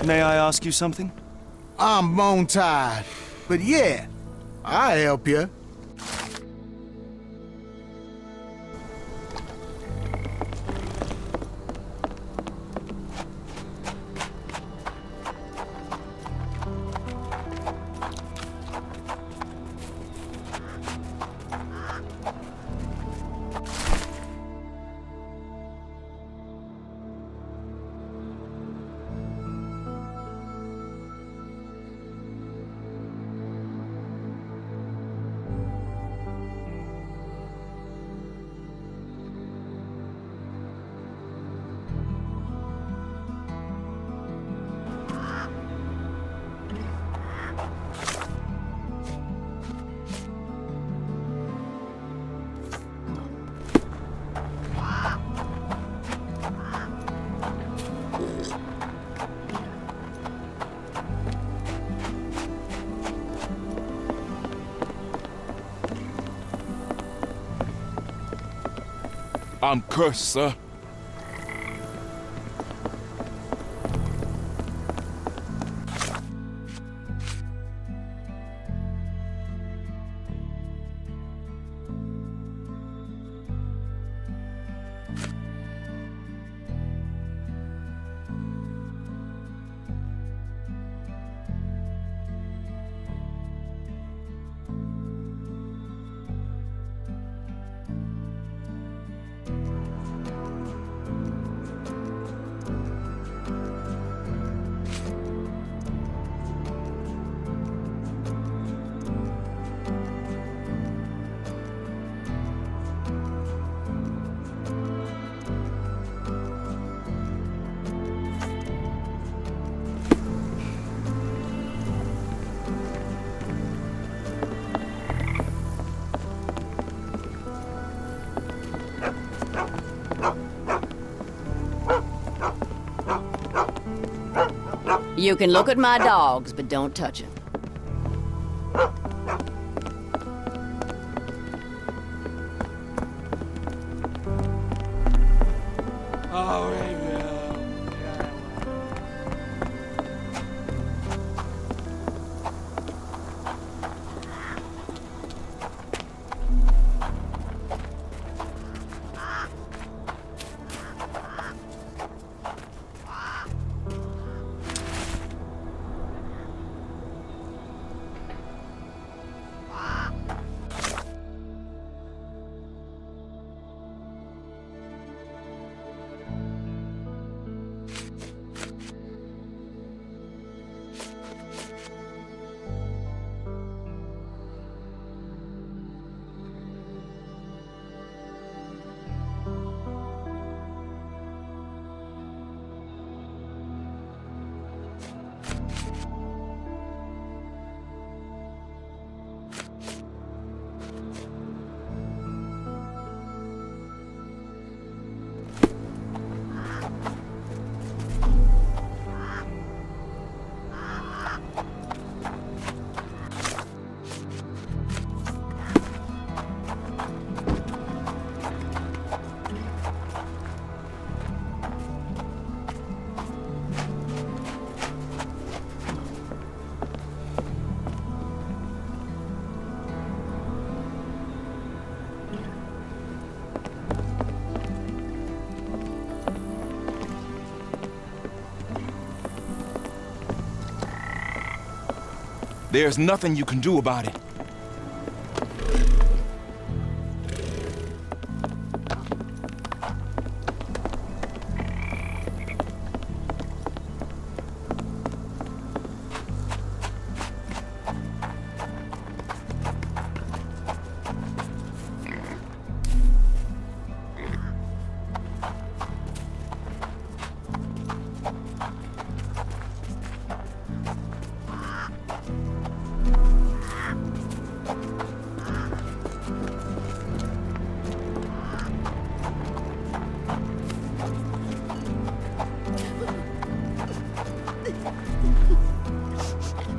May I ask you something? I'm bone tired, but yeah, I'll help you. I'm cursed, sir. You can look at my dogs, but don't touch them. Oh, yeah. There's nothing you can do about it.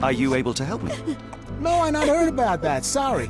Are you able to help me? No, I not heard about that. Sorry.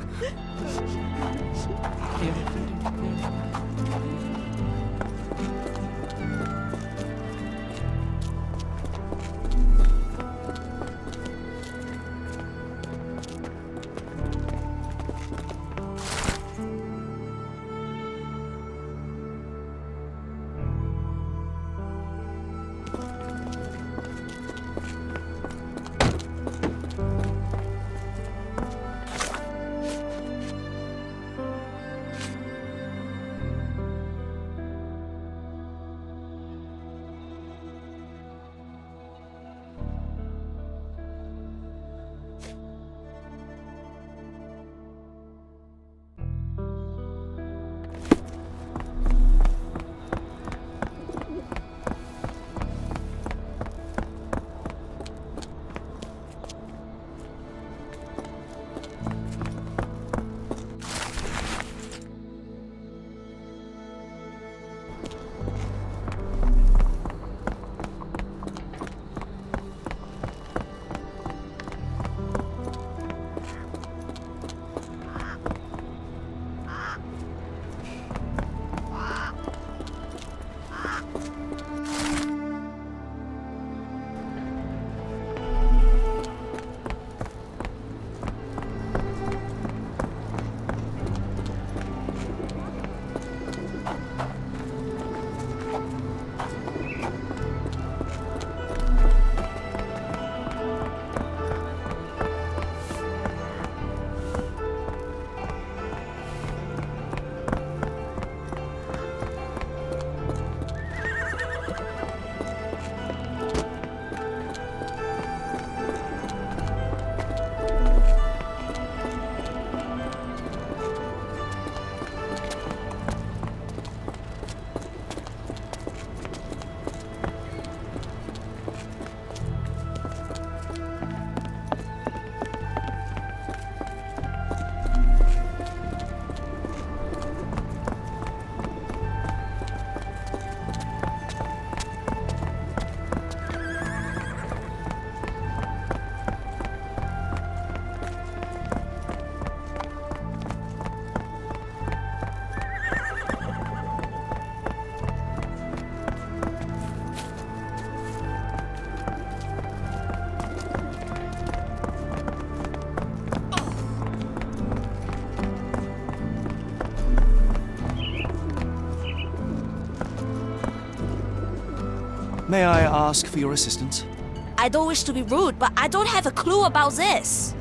May I ask for your assistance? I don't wish to be rude, but I don't have a clue about this.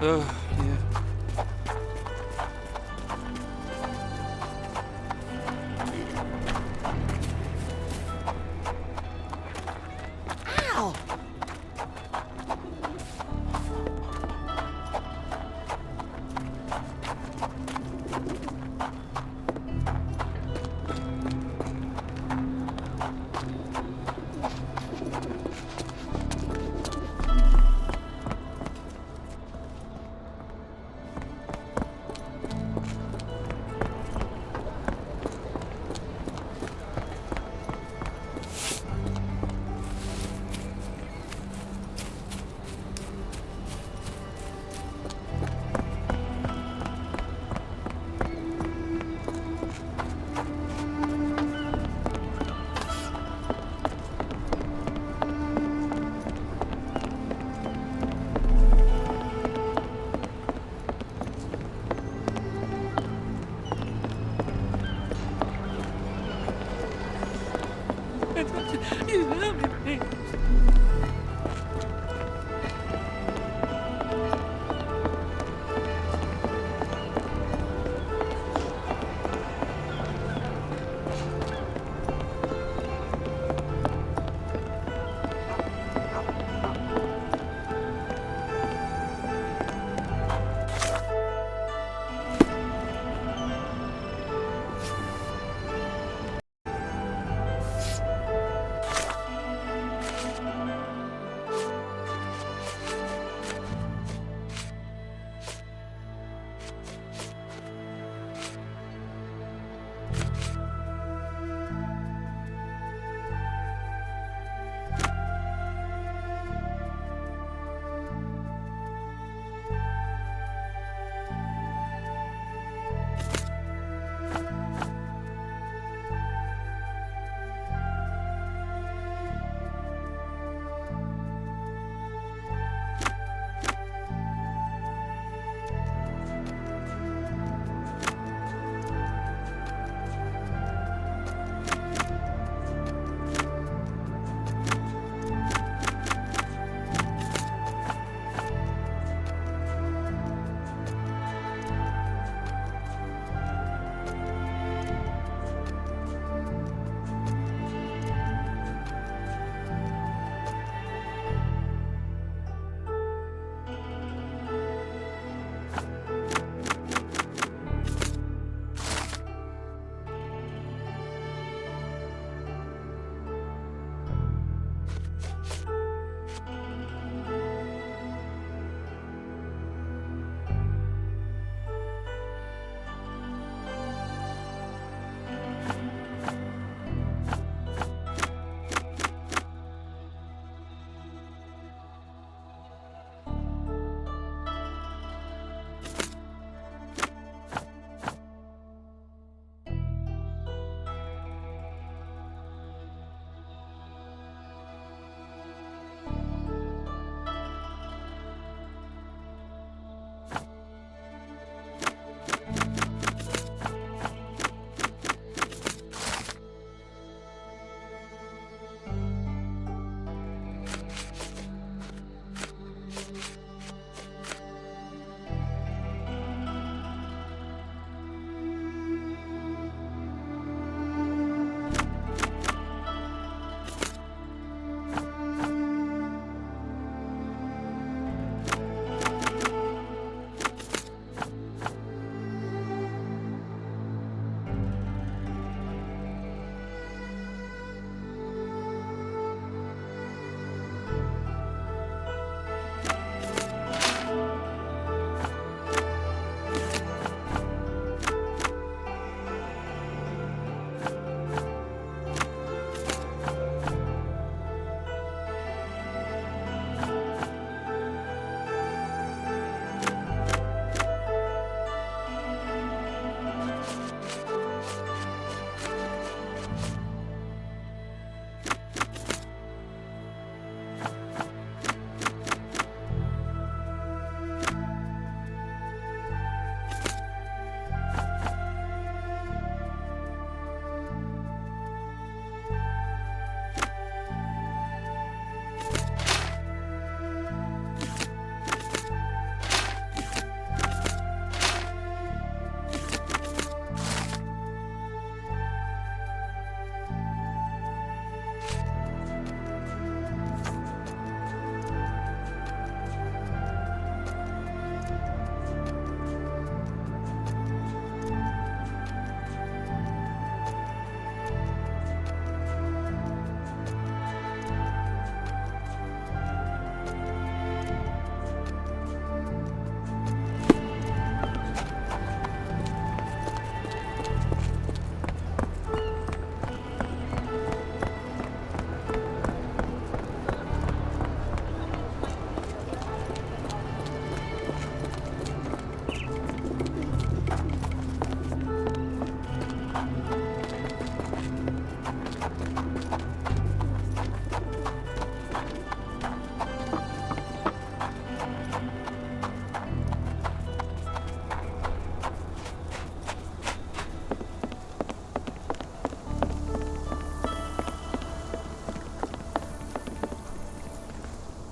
Yeah. Ow!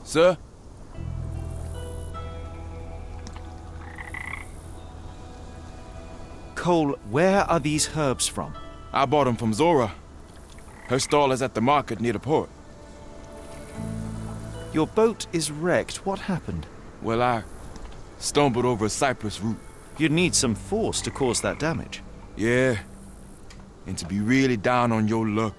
Sir? Cole, where are these herbs from? I bought them from Zora. Her stall is at the market near the port. Your boat is wrecked. What happened? Well, I stumbled over a cypress root. You'd need some force to cause that damage. Yeah. And to be really down on your luck.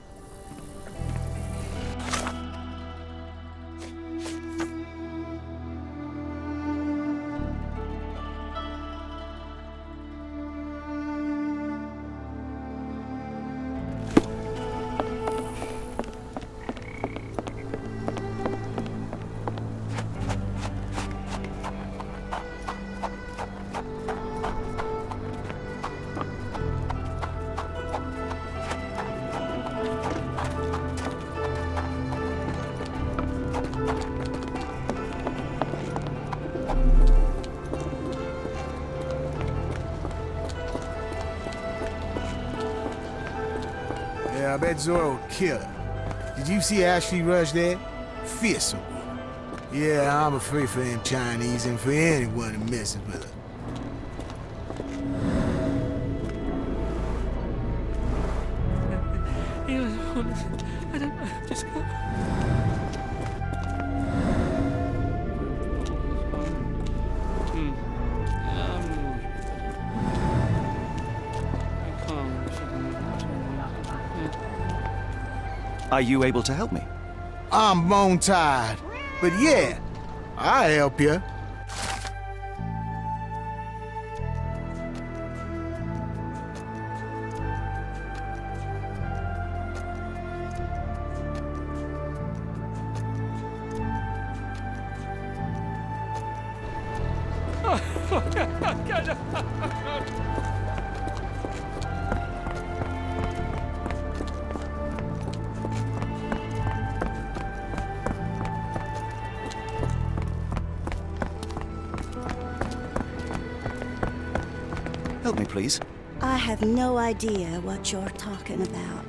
Yeah, I bet Zora would kill her. Did you see how she rushed there? Fearsome. Yeah, I'm afraid for them Chinese and for anyone who messes with her. I don't know, just go. Are you able to help me? I'm bone tired, but yeah, I'll help you. Help me, please. I have no idea what you're talking about.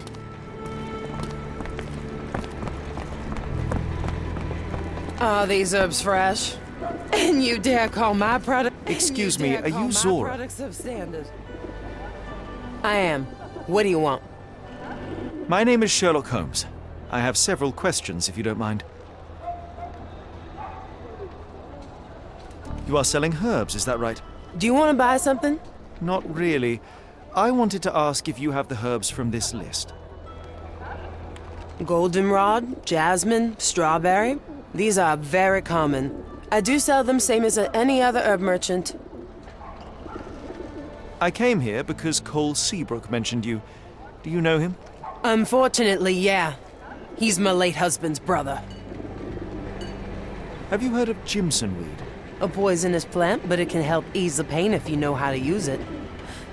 Are these herbs fresh? And you dare call my product? Excuse me, are you Zora? Products substandard? I am. What do you want? My name is Sherlock Holmes. I have several questions, if you don't mind. You are selling herbs, is that right? Do you want to buy something? Not really. I wanted to ask if you have the herbs from this list. Goldenrod, jasmine, strawberry. These are very common. I do sell them same as any other herb merchant. I came here because Cole Seabrook mentioned you. Do you know him? Unfortunately, yeah. He's my late husband's brother. Have you heard of Jimson weed? A poisonous plant, but it can help ease the pain if you know how to use it.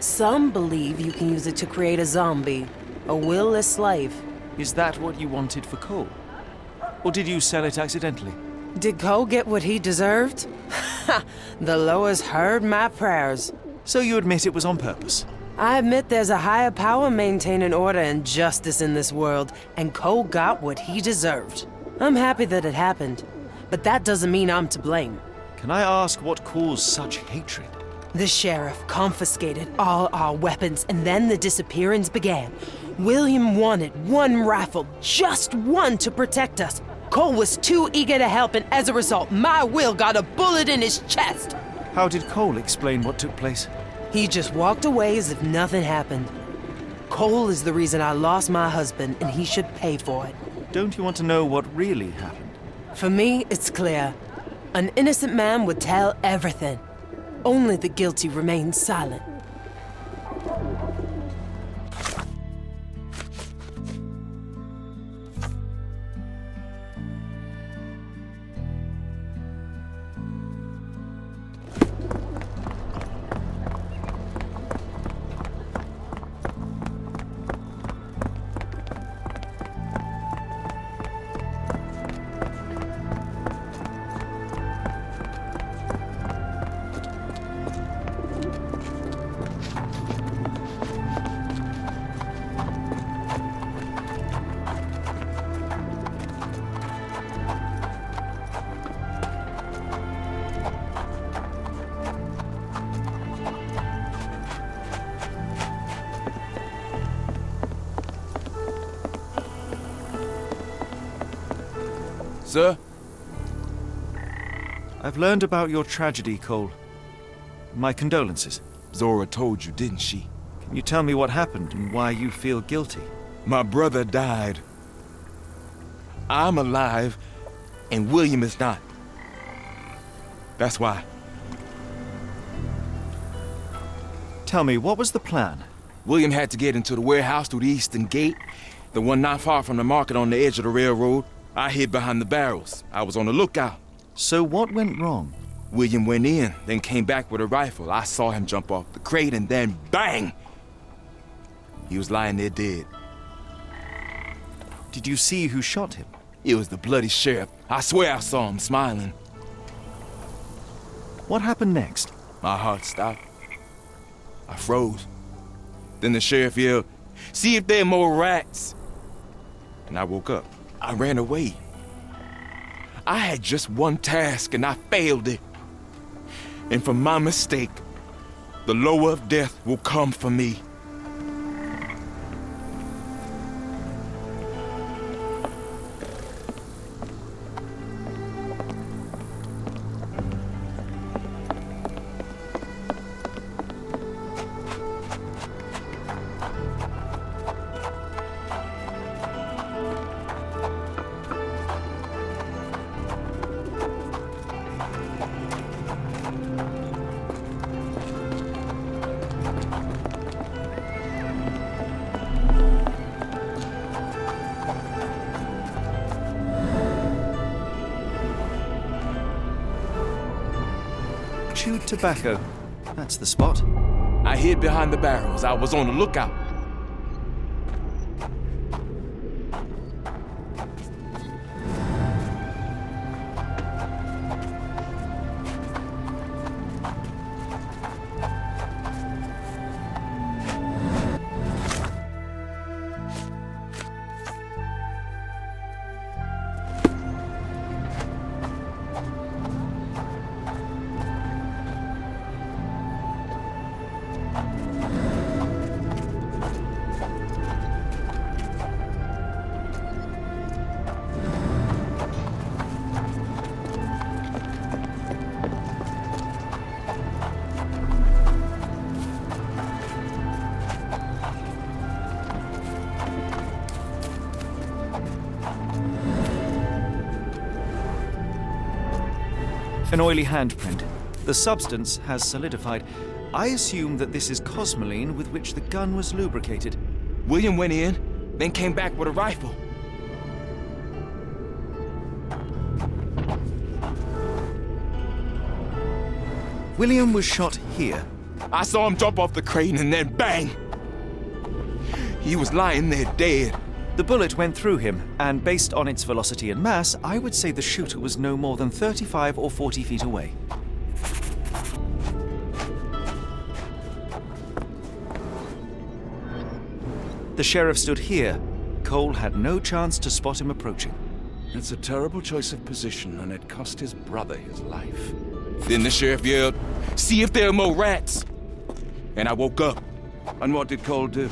Some believe you can use it to create a zombie, a will-less slave. Is that what you wanted for Cole? Or did you sell it accidentally? Did Cole get what he deserved? Ha! The Loas heard my prayers. So you admit it was on purpose? I admit there's a higher power maintaining order and justice in this world, and Cole got what he deserved. I'm happy that it happened, but that doesn't mean I'm to blame. Can I ask what caused such hatred? The sheriff confiscated all our weapons, and then the disappearance began. William wanted one rifle, just one, to protect us. Cole was too eager to help, and as a result, my Will got a bullet in his chest. How did Cole explain what took place? He just walked away as if nothing happened. Cole is the reason I lost my husband, and he should pay for it. Don't you want to know what really happened? For me, it's clear. An innocent man would tell everything. Only the guilty remain silent. Sir? I've learned about your tragedy, Cole. My condolences. Zora told you, didn't she? Can you tell me what happened and why you feel guilty? My brother died. I'm alive, and William is not. That's why. Tell me, what was the plan? William had to get into the warehouse through the eastern gate, the one not far from the market on the edge of the railroad. I hid behind the barrels. I was on the lookout. So what went wrong? William went in, then came back with a rifle. I saw him jump off the crate, and then bang! He was lying there dead. Did you see who shot him? It was the bloody sheriff. I swear I saw him smiling. What happened next? My heart stopped. I froze. Then the sheriff yelled, "See if there are more rats!" And I woke up. I ran away. I had just one task and I failed it. And from my mistake, the lower of death will come for me. Chewed tobacco. That's the spot. I hid behind the barrels. I was on the lookout. An oily handprint. The substance has solidified. I assume that this is cosmoline with which the gun was lubricated. William went in, then came back with a rifle. William was shot here. I saw him jump off the crane and then bang! He was lying there dead. The bullet went through him, and based on its velocity and mass, I would say the shooter was no more than 35 or 40 feet away. The sheriff stood here. Cole had no chance to spot him approaching. It's a terrible choice of position, and it cost his brother his life. Then the sheriff yelled, "See if there are more rats!" And I woke up. And what did Cole do?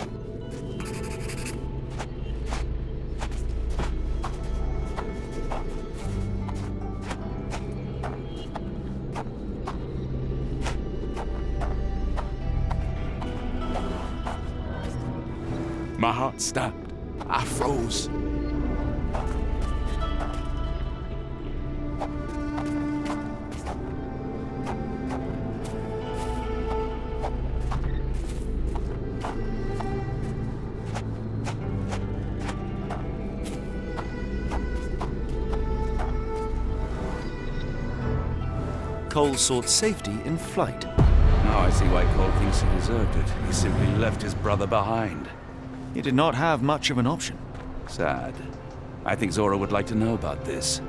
My heart stopped. I froze. Cole sought safety in flight. Now I see why Cole thinks he deserved it. He simply left his brother behind. He did not have much of an option. Sad. I think Zora would like to know about this.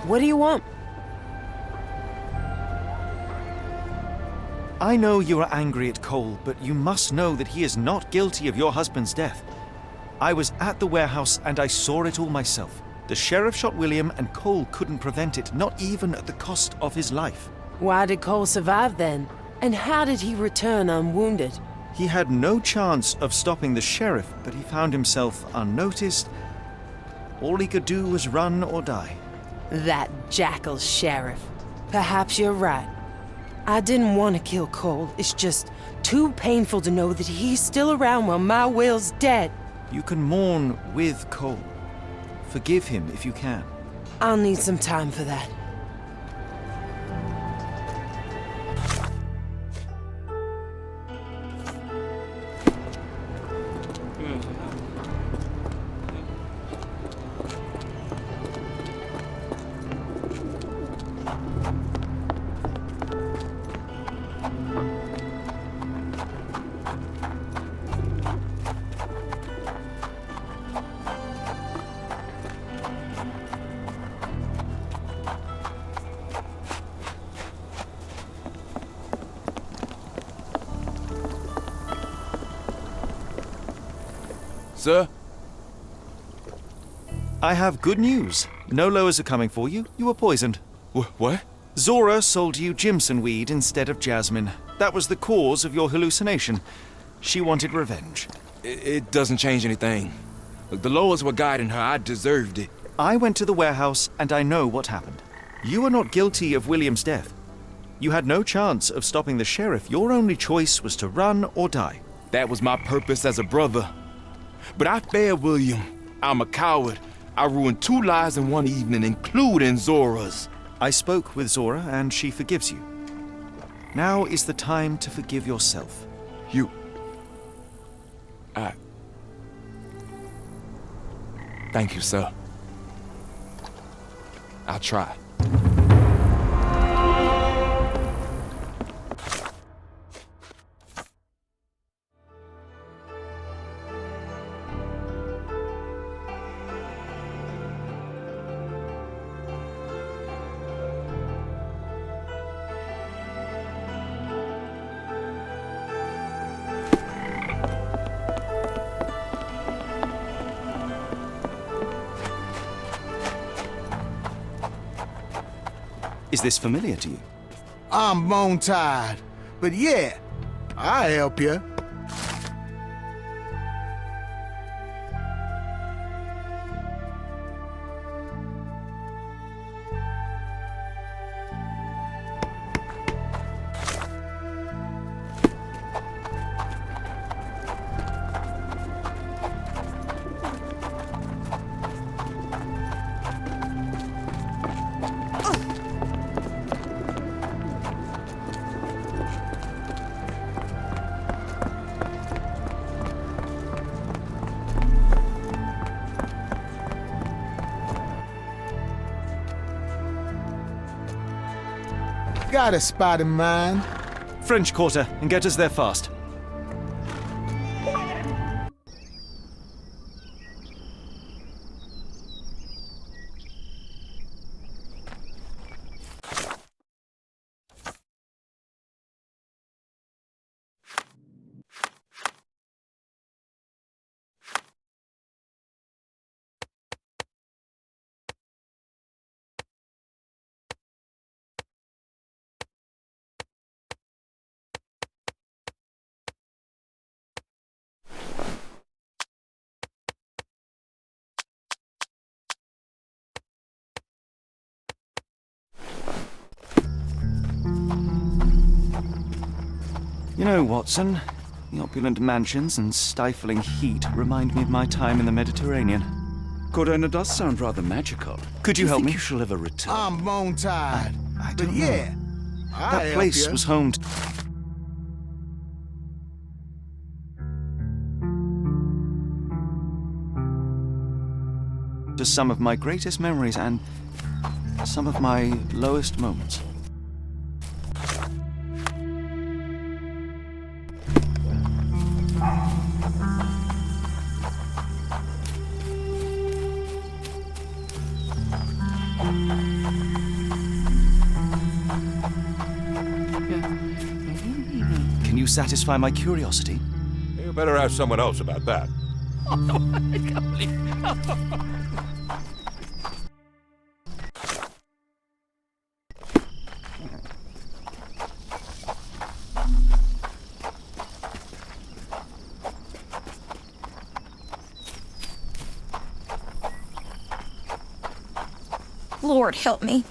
What do you want? I know you are angry at Cole, but you must know that he is not guilty of your husband's death. I was at the warehouse and I saw it all myself. The sheriff shot William and Cole couldn't prevent it, not even at the cost of his life. Why did Cole survive then? And how did he return unwounded? He had no chance of stopping the sheriff, but he found himself unnoticed. All he could do was run or die. That jackal sheriff. Perhaps you're right. I didn't want to kill Cole. It's just too painful to know that he's still around while my Will's dead. You can mourn with Cole. Forgive him if you can. I'll need some time for that. Sir? I have good news. No lowers are coming for you. You were poisoned. What? Zora sold you Jimson weed instead of jasmine. That was the cause of your hallucination. She wanted revenge. It doesn't change anything. Look, the laws were guiding her. I deserved it. I went to the warehouse and I know what happened. You are not guilty of William's death. You had no chance of stopping the sheriff. Your only choice was to run or die. That was my purpose as a brother. But I failed William. I'm a coward. I ruined 2 lives in one evening, including Zora's. I spoke with Zora and she forgives you. Now is the time to forgive yourself. You... Thank you, sir. I'll try. Is this familiar to you? I'm bone tired, but yeah, I'll help you. Got a spot in mind. French Quarter, and get us there fast. You know, Watson, the opulent mansions and stifling heat remind me of my time in the Mediterranean. Corona does sound rather magical. Could you help think me? You shall ever return. I'm bone tired, I but don't yeah, know. I'll That help place you. was home to some of my greatest memories and some of my lowest moments. satisfy my curiosity? You better ask someone else about that. Lord help me.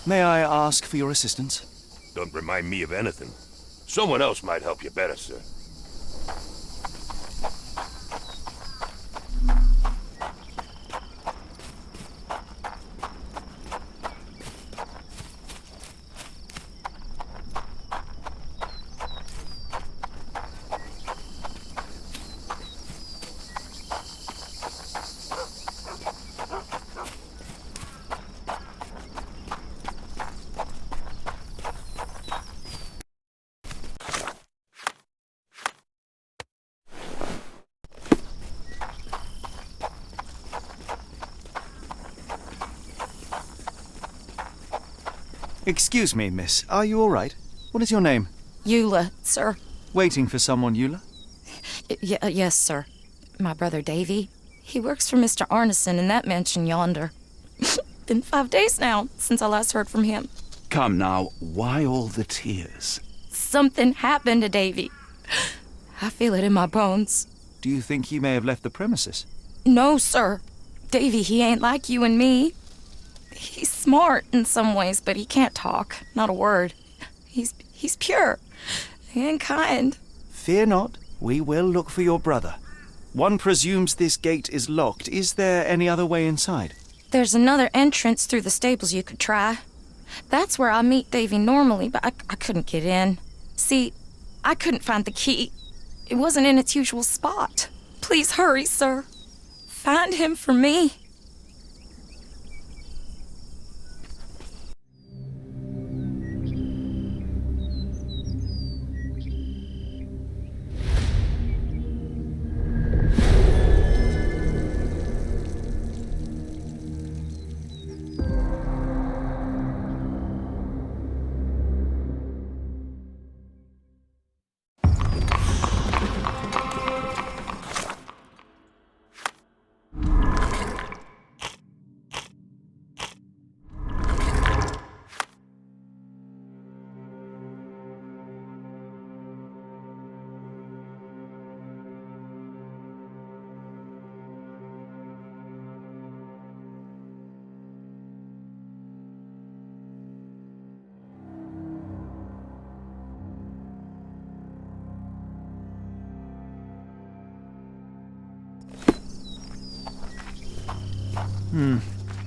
May I ask for your assistance? Don't remind me of anything. Someone else might help you better, sir. Excuse me, miss. Are you all right? What is your name? Eula, sir. Waiting for someone, Eula? Yes, sir. My brother Davy. He works for Mr. Arneson in that mansion yonder. Been 5 days now since I last heard from him. Come now, why all the tears? Something happened to Davy. I feel it in my bones. Do you think he may have left the premises? No, sir. Davy, he ain't like you and me. He's smart in some ways, but he can't talk. Not a word. He's pure and kind. Fear not. We will look for your brother. One presumes this gate is locked. Is there any other way inside? There's another entrance through the stables you could try. That's where I meet Davy normally, but I couldn't get in. See, I couldn't find the key. It wasn't in its usual spot. Please hurry, sir. Find him for me.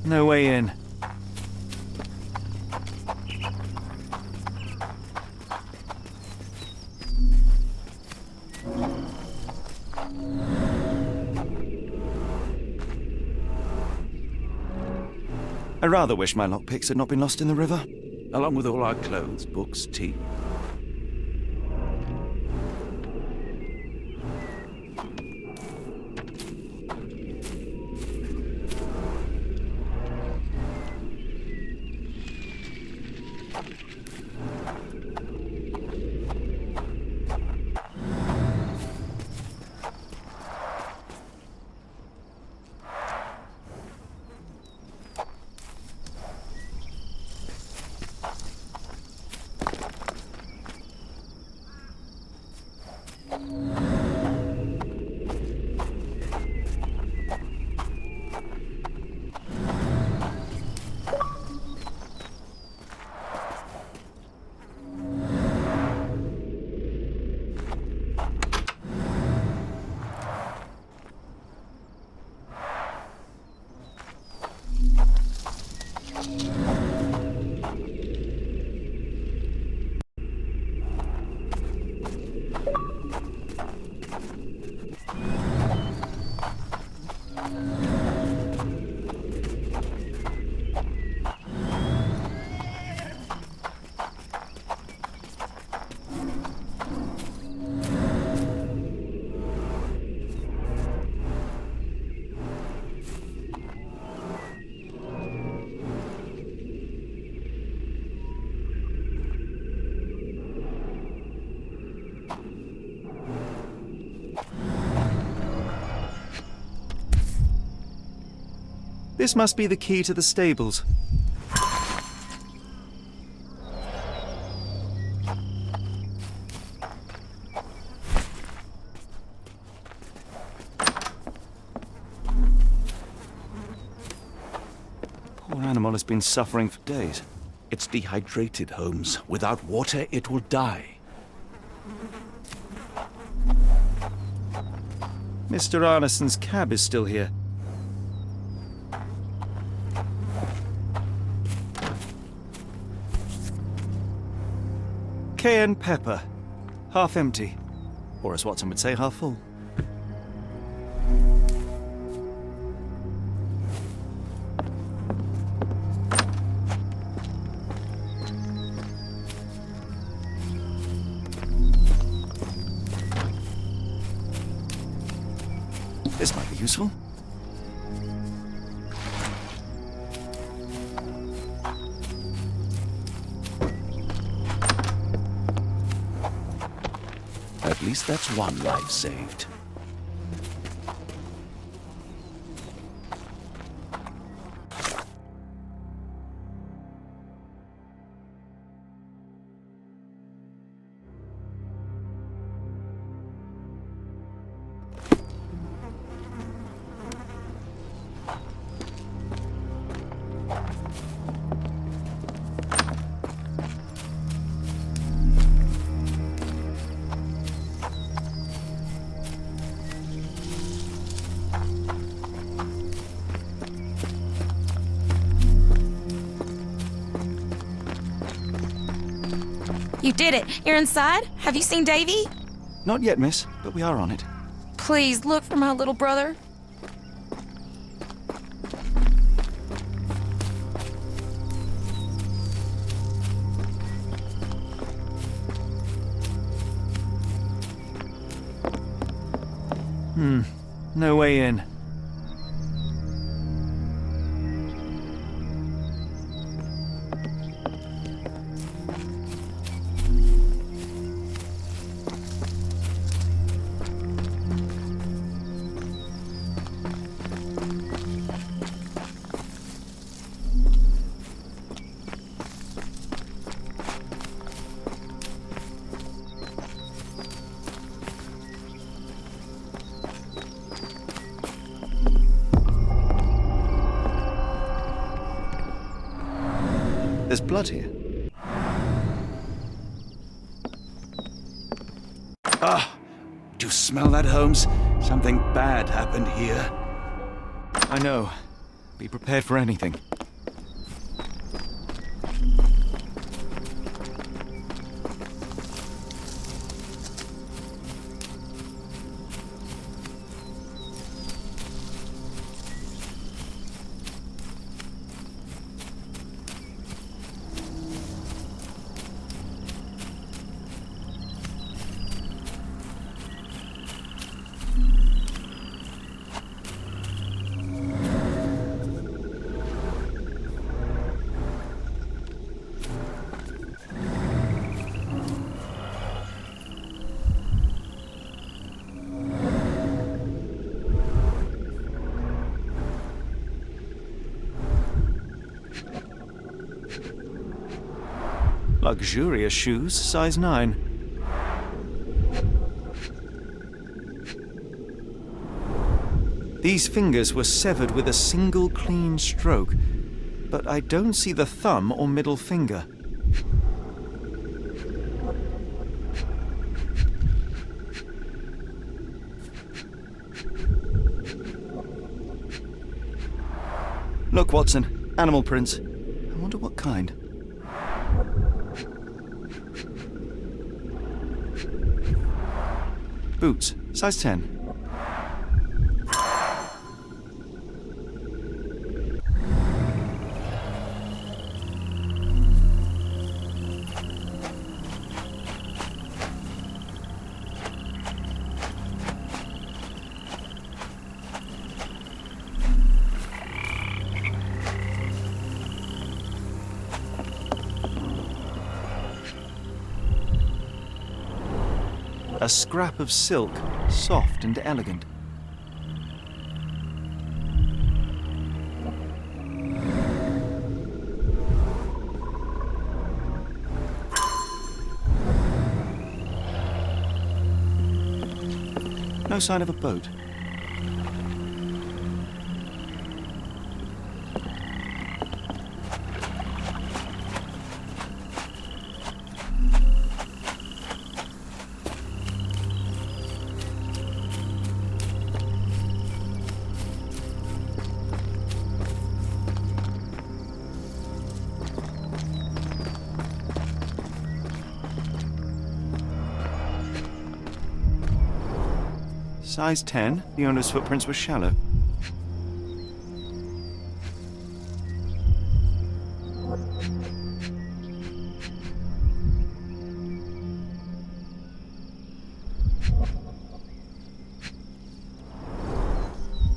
No way in. I rather wish my lockpicks had not been lost in the river. Along with all our clothes, books, tea. This must be the key to the stables. Poor animal has been suffering for days. It's dehydrated, Holmes. Without water, it will die. Mr. Arneson's cab is still here. Cayenne pepper. Half empty. Or as Watson would say, half full. This might be useful. At least that's one life saved. You did it. You're inside? Have you seen Davy? Not yet, miss, but we are on it. Please look for my little brother. No way in. There's blood here. Ah! Do you smell that, Holmes? Something bad happened here. I know. Be prepared for anything. Luxurious shoes, size 9. These fingers were severed with a single clean stroke, but I don't see the thumb or middle finger. Look, Watson, animal prints. I wonder what kind. Boots, size 10. A scrap of silk, soft and elegant. no sign of a boat. Size 10. The owner's footprints were shallow.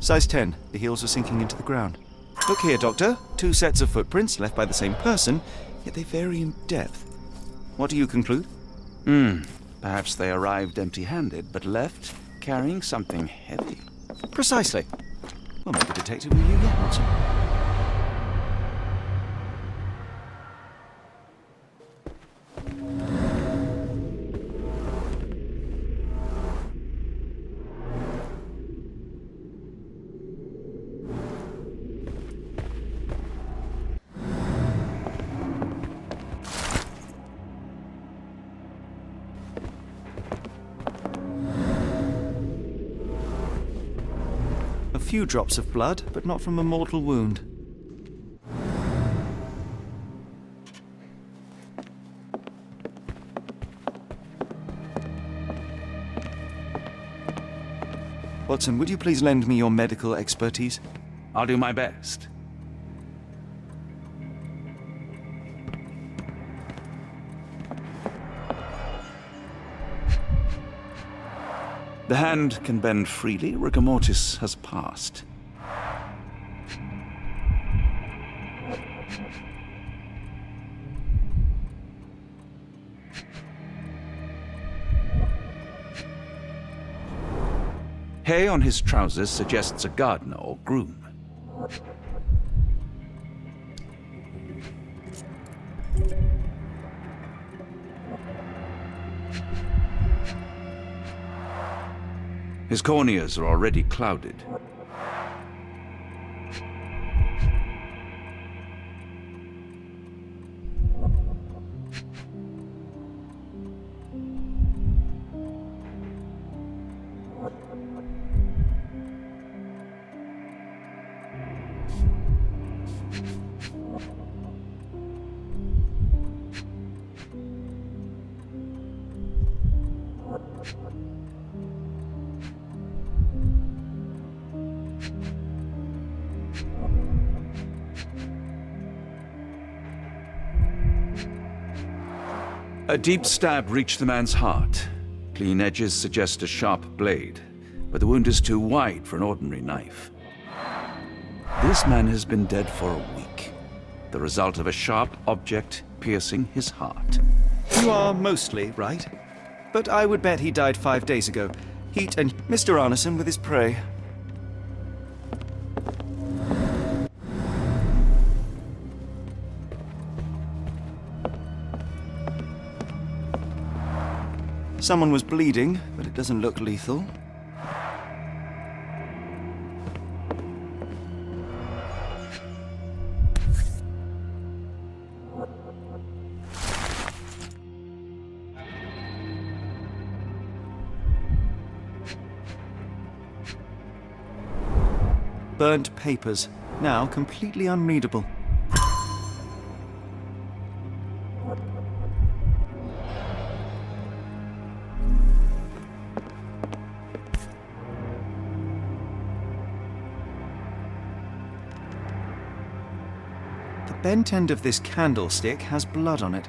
Size 10. The heels are sinking into the ground. Look here, Doctor. 2 sets of footprints left by the same person, yet they vary in depth. What do you conclude? Perhaps they arrived empty-handed, but left carrying something heavy. Precisely. We'll make a detective with you yet, Watson. A few drops of blood, but not from a mortal wound. Watson, would you please lend me your medical expertise? I'll do my best. The hand can bend freely. Rigor mortis has passed. Hay on his trousers suggests a gardener or groom. His corneas are already clouded. A deep stab reached the man's heart. Clean edges suggest a sharp blade, but the wound is too wide for an ordinary knife. This man has been dead for a week, the result of a sharp object piercing his heart. You are mostly right, but I would bet he died 5 days ago. Heat and Mr. Arneson with his prey. Someone was bleeding, but it doesn't look lethal. Burnt papers, now completely unreadable. The bent end of this candlestick has blood on it.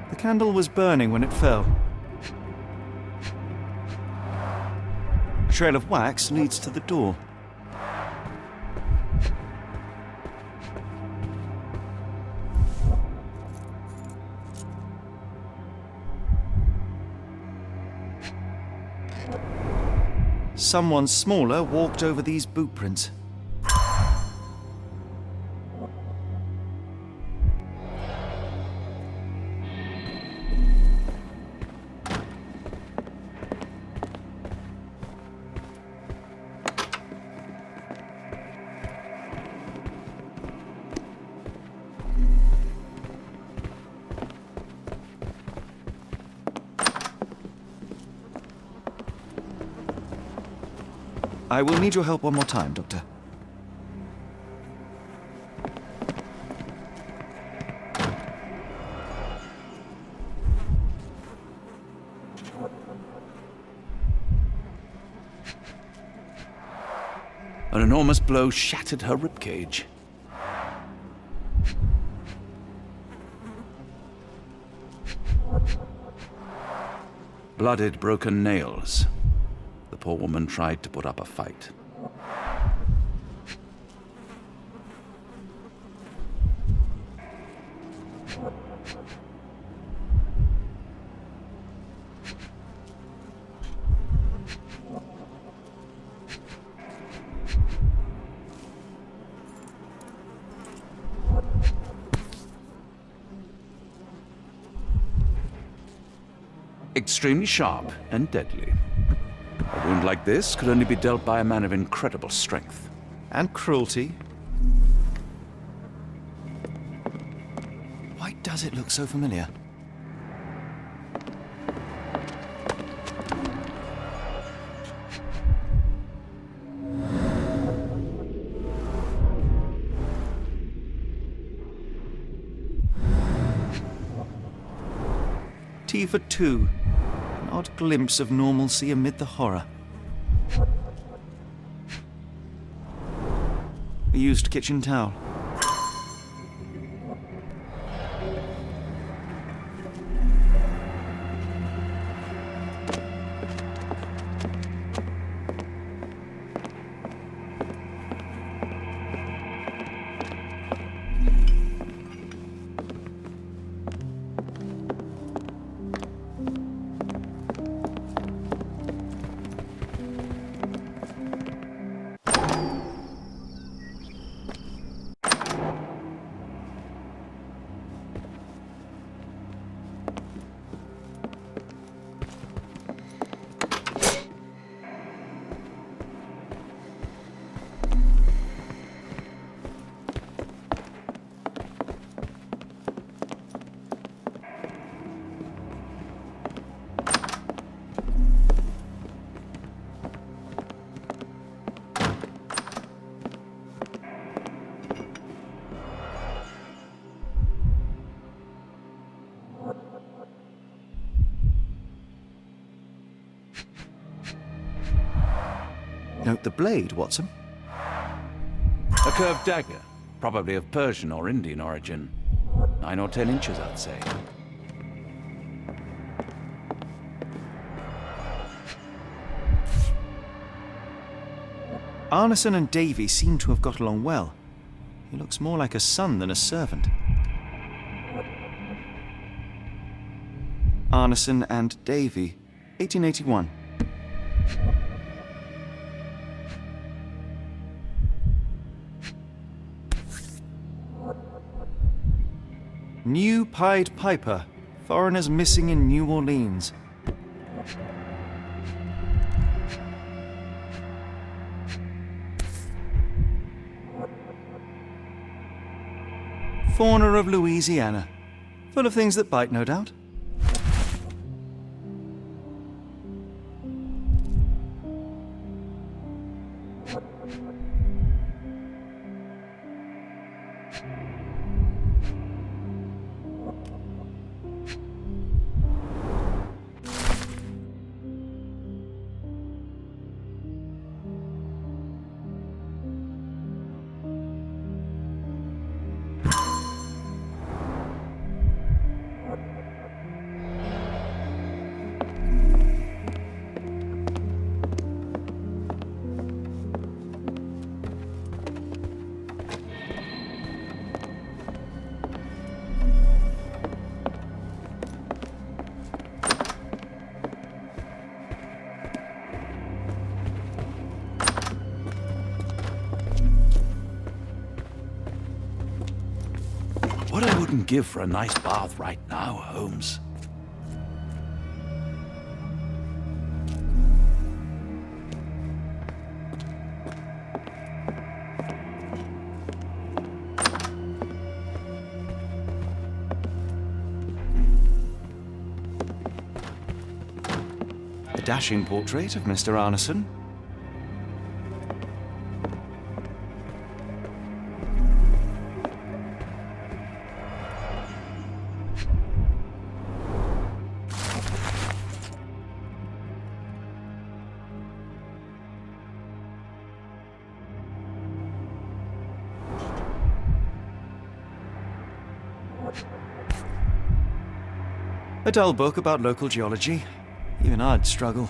The candle was burning when it fell. A trail of wax leads to the door. someone smaller walked over these boot prints. I will need your help one more time, Doctor. An enormous blow shattered her ribcage. Blooded, broken nails. The poor woman tried to put up a fight. Extremely sharp and deadly. A wound like this could only be dealt by a man of incredible strength. And cruelty. Why does it look so familiar? T for 2. An odd glimpse of normalcy amid the horror. A used kitchen towel. Note the blade, Watson. A curved dagger, probably of Persian or Indian origin. 9 or 10 inches, I'd say. Arneson and Davy seem to have got along well. He looks more like a son than a servant. Arneson and Davy, 1881. New Pied Piper, foreigners missing in New Orleans. Fauna of Louisiana, full of things that bite, no doubt. What I wouldn't give for a nice bath right now, Holmes. A dashing portrait of Mr. Arneson. A dull book about local geology. Even I'd struggle.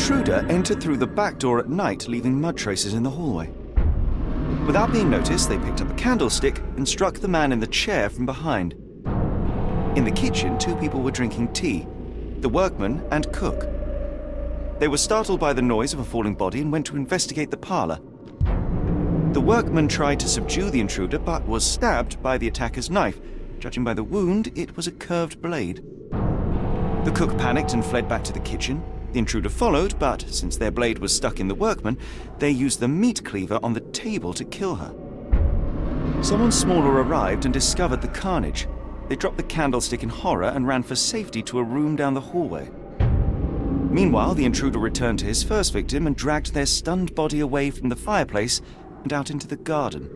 intruder entered through the back door at night, leaving mud traces in the hallway. Without being noticed, they picked up a candlestick and struck the man in the chair from behind. In the kitchen, 2 people were drinking tea, the workman and cook. They were startled by the noise of a falling body and went to investigate the parlor. The workman tried to subdue the intruder but was stabbed by the attacker's knife. Judging by the wound, it was a curved blade. The cook panicked and fled back to the kitchen. The intruder followed, but since their blade was stuck in the workman, they used the meat cleaver on the table to kill her. Someone smaller arrived and discovered the carnage. They dropped the candlestick in horror and ran for safety to a room down the hallway. Meanwhile, the intruder returned to his first victim and dragged their stunned body away from the fireplace and out into the garden.